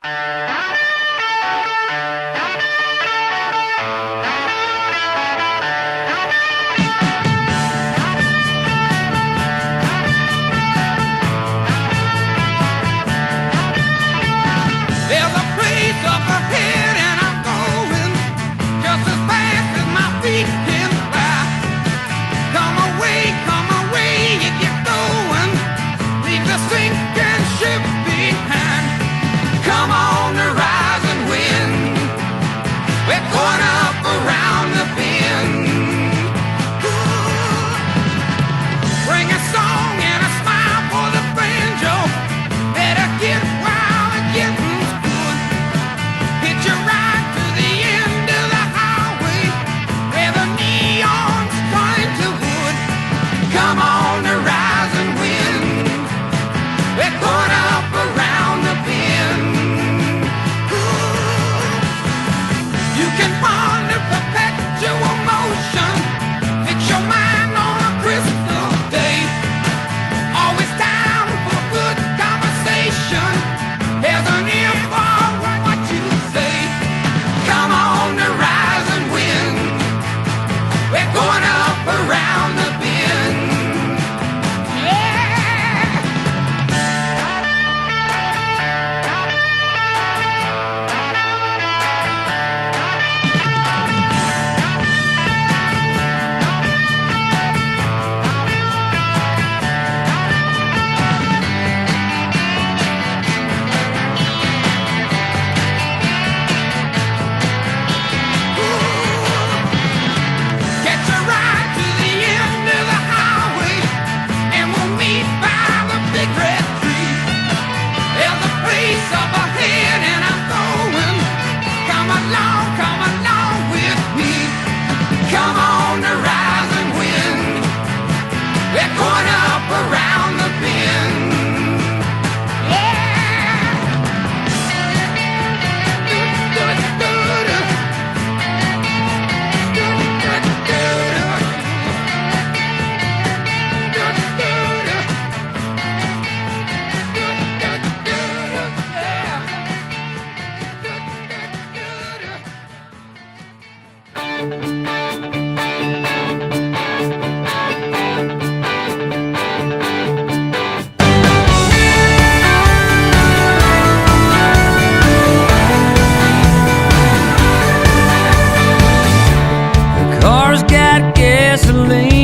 There's a place up ahead and I'm going just as fast as my feet can fly. Come away, you get going. Leave the sinking ship behind. Come on the rising wind. We're going up around the bend. Ooh. Bring a song and a smile for the banjo. Better get wild and getting good. Hit your ride to the end of the highway where the neon's turning to wood. Come on the rising wind. We're going up around the bend. Ooh. You can ponder perpetual motion. Fix your mind on a crystal day. Always down for good conversation. There's an ear for what you say. Come on the rising wind. We're going up around the bend. Catch a ride to the end of the highway, and we'll meet by the big red tree. There's a place up ahead, and I'm going. Come along with me. Come on the rising wind. We're going up around the bend. Car's got gasoline